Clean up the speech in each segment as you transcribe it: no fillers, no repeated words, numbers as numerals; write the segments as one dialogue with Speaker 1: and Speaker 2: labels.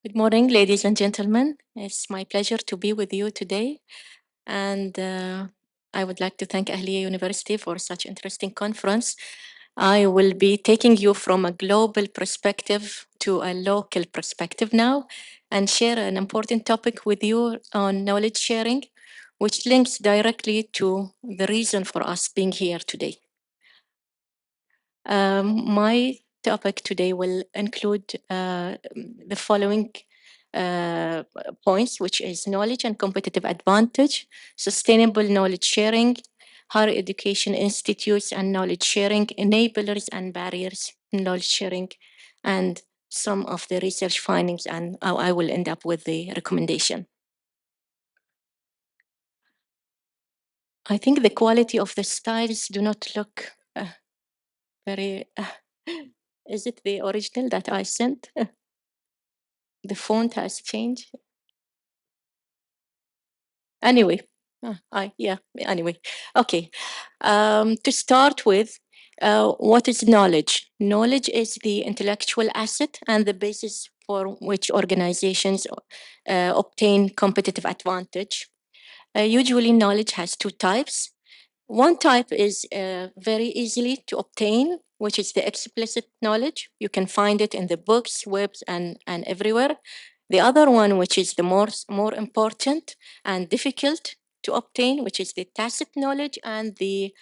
Speaker 1: Good morning, ladies and gentlemen. It's my pleasure to be with you today. And I would like to thank Ahliya University for such interesting conference. I will be taking you from a global perspective to a local perspective now and share an important topic with you on knowledge sharing, which links directly to the reason for us being here today. My topic today will include the following uh, points, which is knowledge and competitive advantage, sustainable knowledge sharing, higher education institutes and knowledge sharing, enablers and barriers in knowledge sharing, and some of the research findings, and I will end up with the recommendation. I think the quality of the slides do not look very... is it the original that I sent? The font has changed. Anyway, anyway. Okay. To start with, what is knowledge? Knowledge is the intellectual asset and the basis for which organizations obtain competitive advantage. Usually, knowledge has two types. One type is very easily to obtain, which is the explicit knowledge. You can find it in the books, webs, and everywhere. The other one, which is the more important and difficult to obtain, which is the tacit knowledge and the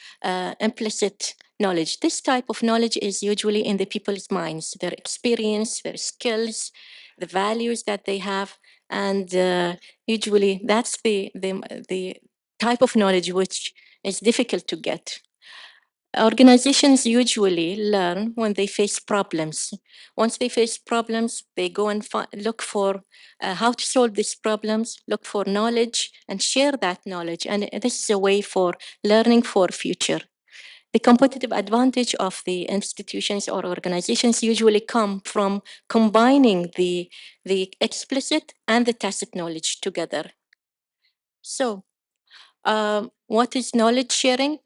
Speaker 1: implicit knowledge. This type of knowledge is usually in the people's minds, their experience, their skills, the values that they have, and usually that's the type of knowledge which is difficult to get. Organizations usually learn when they face problems. Once they face problems, they go and look for how to solve these problems, look for knowledge and share that knowledge. And this is a way for learning for future. The competitive advantage of the institutions or organizations usually come from combining the explicit and the tacit knowledge together. So, what is knowledge sharing?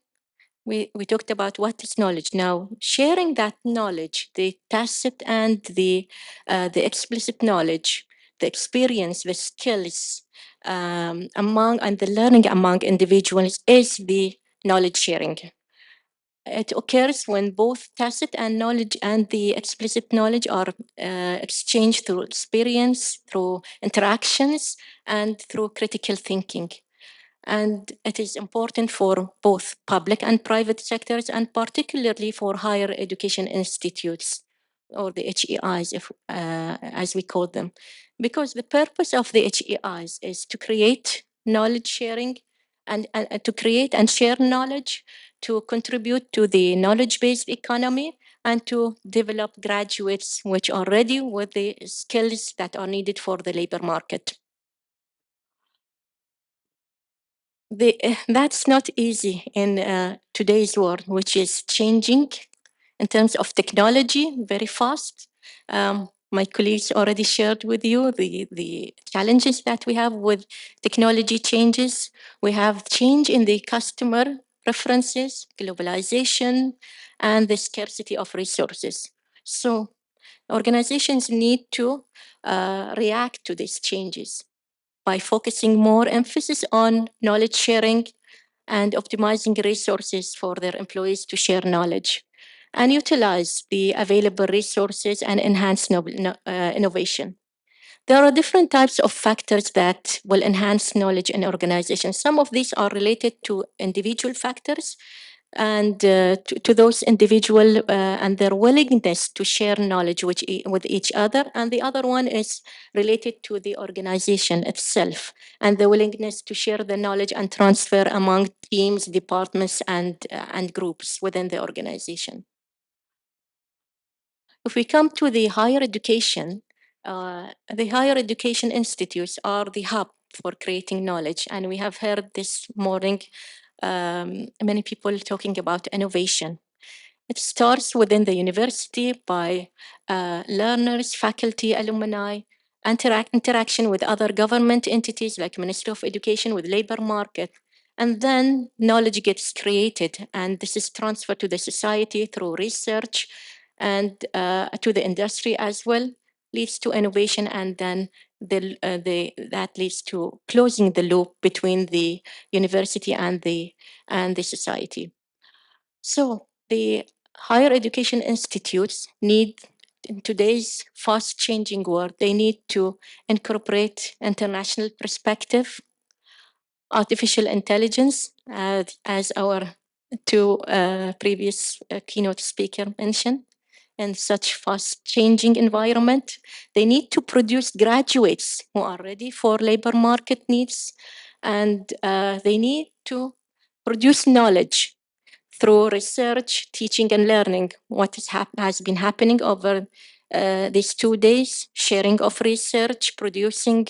Speaker 1: We talked about what is knowledge. Now, sharing that knowledge, the tacit and the explicit knowledge, the experience, the skills among and the learning among individuals is the knowledge sharing. It occurs when both tacit and knowledge and the explicit knowledge are exchanged through experience, through interactions, and through critical thinking. And it is important for both public and private sectors, and particularly for higher education institutes, or the HEIs, as we call them, because the purpose of the HEIs is to create knowledge sharing and to create and share knowledge, to contribute to the knowledge-based economy, and to develop graduates which are ready with the skills that are needed for the labor market. That's not easy in today's world, which is changing in terms of technology very fast. My colleagues already shared with you the challenges that we have with technology changes. We have change in the customer preferences, globalization, and the scarcity of resources. So organizations need to react to these changes by focusing more emphasis on knowledge sharing and optimizing resources for their employees to share knowledge and utilize the available resources and enhance innovation. There are different types of factors that will enhance knowledge in organizations. Some of these are related to individual factors and to those individual and their willingness to share knowledge with each other. And the other one is related to the organization itself and the willingness to share the knowledge and transfer among teams, departments, and groups within the organization. If we come to the higher education, the higher education institutes are the hub for creating knowledge. And we have heard this morning many people talking about innovation. It starts within the university by learners, faculty, alumni, interaction with other government entities like Ministry of Education, with labor market. And then knowledge gets created, and this is transferred to the society through research and to the industry as well. leads to innovation, and then that leads to closing the loop between the university and the society. So the higher education institutes need, in today's fast changing world, they need to incorporate international perspective, artificial intelligence, as our two previous keynote speaker mentioned. In such fast changing environment, they need to produce graduates who are ready for labor market needs, and they need to produce knowledge through research, teaching, and learning. What has been happening over these 2 days, sharing of research, producing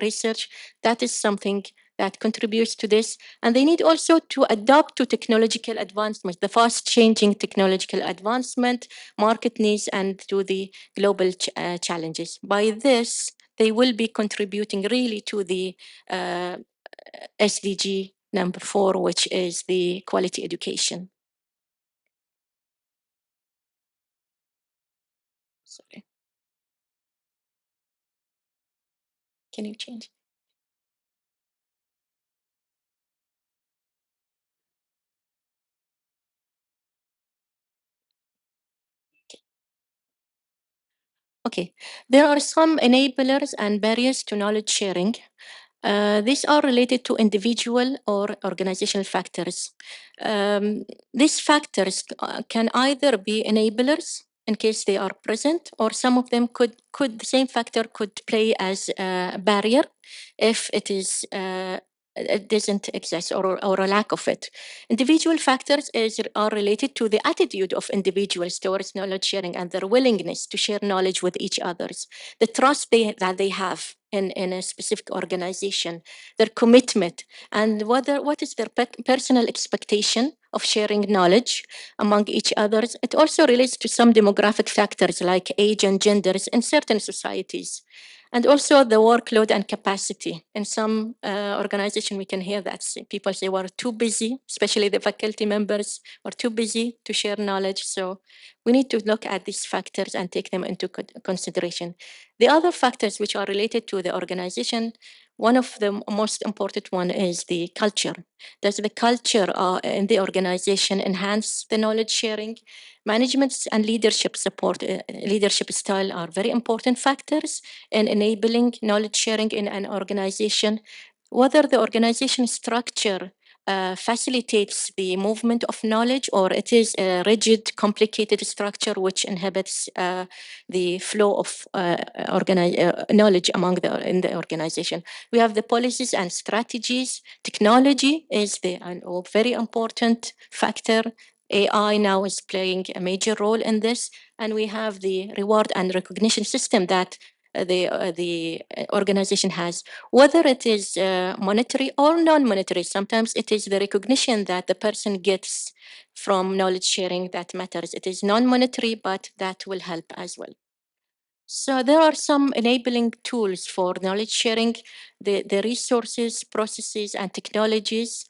Speaker 1: research, that is something that contributes to this. And they need also to adapt to technological advancement, the fast changing technological advancement, market needs, and to the global challenges. By this, they will be contributing really to the SDG number 4, which is the quality education. Sorry. Can you change? Okay. There are some enablers and barriers to knowledge sharing. These are related to individual or organizational factors. These factors can either be enablers in case they are present, or some of them could the same factor could play as a barrier if it doesn't exist, or a lack of it. Individual factors are related to the attitude of individuals towards knowledge sharing and their willingness to share knowledge with each others, the trust that they have in a specific organization, their commitment, and what is their personal expectation of sharing knowledge among each others. It also relates to some demographic factors like age and genders in certain societies, and also the workload and capacity. In some organization, we can hear that people say we're too busy, especially the faculty members are too busy to share knowledge. So we need to look at these factors and take them into consideration. The other factors which are related to the organization, one of the most important one is the culture. Does the culture in the organization enhance the knowledge sharing? Management and leadership support, leadership style are very important factors in enabling knowledge sharing in an organization. Whether the organization structure facilitates the movement of knowledge, or it is a rigid, complicated structure which inhibits the flow of knowledge in the organization. We have the policies and strategies. Technology is a very important factor. AI now is playing a major role in this, and we have the reward and recognition system that the organization has, whether it is monetary or non-monetary. Sometimes it is the recognition that the person gets from knowledge sharing that matters. It is non-monetary, but that will help as well. So there are some enabling tools for knowledge sharing, the resources, processes, and technologies.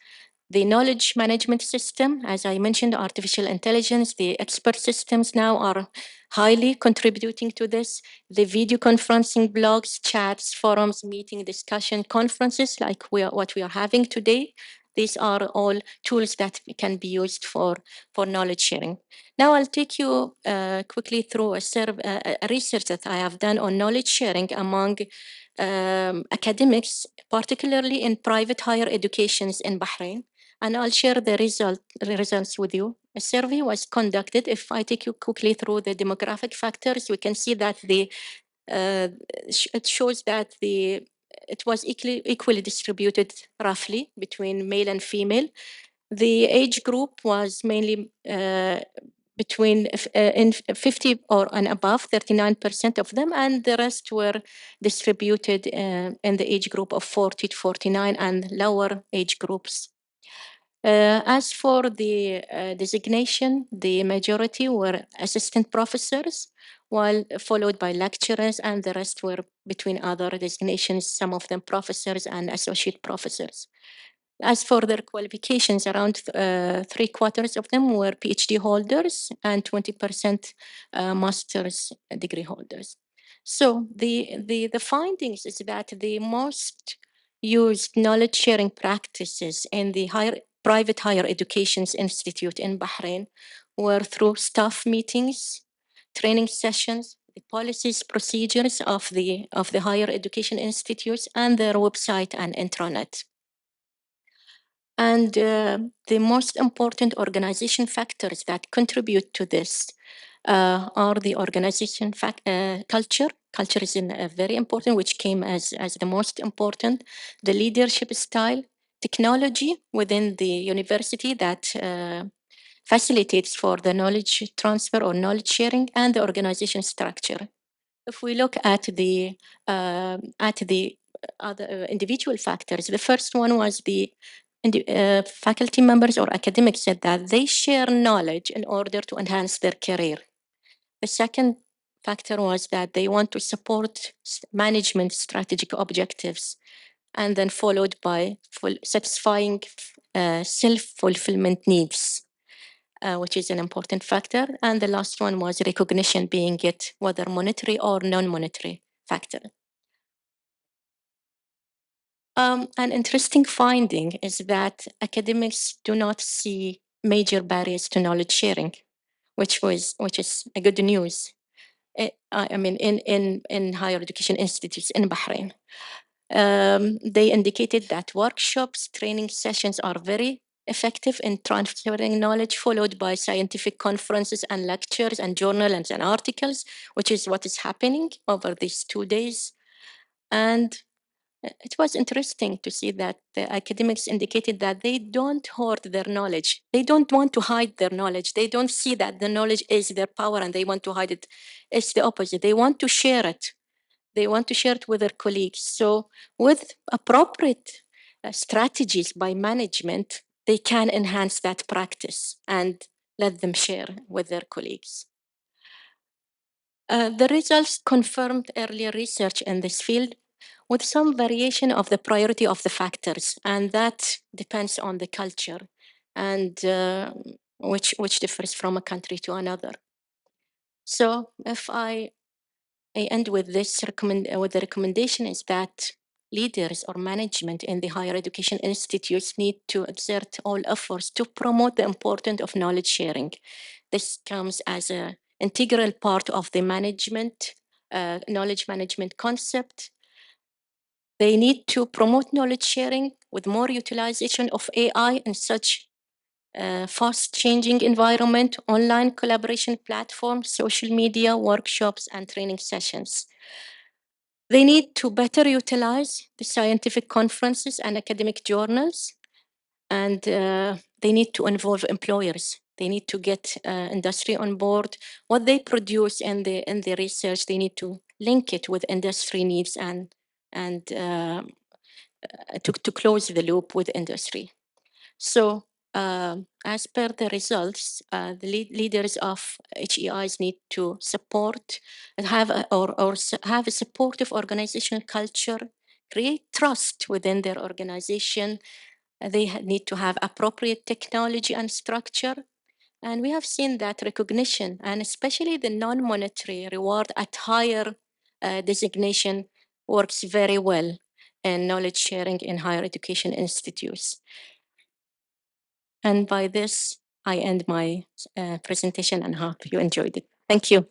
Speaker 1: The knowledge management system, as I mentioned, artificial intelligence, the expert systems now are highly contributing to this. The video conferencing, blogs, chats, forums, meeting, discussion, conferences like what we are having today. These are all tools that can be used for knowledge sharing. Now I'll take you quickly through a research that I have done on knowledge sharing among academics, particularly in private higher educations in Bahrain. And I'll share the results with you. A survey was conducted. If I take you quickly through the demographic factors, we can see that it shows that it was equally distributed roughly between male and female. The age group was mainly between in 50 or and above, 39% of them, and the rest were distributed in the age group of 40 to 49 and lower age groups. As for the designation, the majority were assistant professors, while followed by lecturers, and the rest were between other designations, some of them professors and associate professors. As for their qualifications, around 3/4 of them were PhD holders and 20% master's degree holders. So the findings is that the most used knowledge sharing practices in the private higher education institute in Bahrain were through staff meetings, training sessions, the policies, procedures of the higher education institutes, and their website and intranet. And the most important organization factors that contribute to this are the organization culture. Culture is very important, which came as the most important. The leadership style, technology within the university that facilitates for the knowledge transfer or knowledge sharing, and the organization structure. If we look at the other individual factors, the first one was the faculty members or academics said that they share knowledge in order to enhance their career. The second factor was that they want to support management strategic objectives, and then followed by satisfying self-fulfillment needs, which is an important factor. And the last one was recognition, being it whether monetary or non-monetary factor. An interesting finding is that academics do not see major barriers to knowledge sharing, which is a good news. I mean, in higher education institutes in Bahrain. They indicated that workshops, training sessions are very effective in transferring knowledge, followed by scientific conferences and lectures and journals and articles, which is what is happening over these 2 days. And it was interesting to see that the academics indicated that they don't hoard their knowledge. They don't want to hide their knowledge. They don't see that the knowledge is their power and they want to hide it. It's the opposite. They want to share it. They want to share it with their colleagues. So with appropriate strategies by management, they can enhance that practice and let them share with their colleagues. The results confirmed earlier research in this field with some variation of the priority of the factors, and that depends on the culture and which differs from a country to another. So if I end with this with the recommendation is that leaders or management in the higher education institutes need to exert all efforts to promote the importance of knowledge sharing. This comes as an integral part of the knowledge management concept. They need to promote knowledge sharing with more utilization of AI in such fast changing environment, online collaboration platforms, social media, workshops, and training sessions. They need to better utilize the scientific conferences and academic journals, and they need to involve employers. They need to get industry on board. What they produce in the research, they need to link it with industry needs and to close the loop with industry. So as per the results, the leaders of HEIs need to support and have have a supportive organizational culture, create trust within their organization. They need to have appropriate technology and structure. And we have seen that recognition and especially the non-monetary reward at higher designation works very well in knowledge sharing in higher education institutes. And by this, I end my presentation and hope you enjoyed it. Thank you.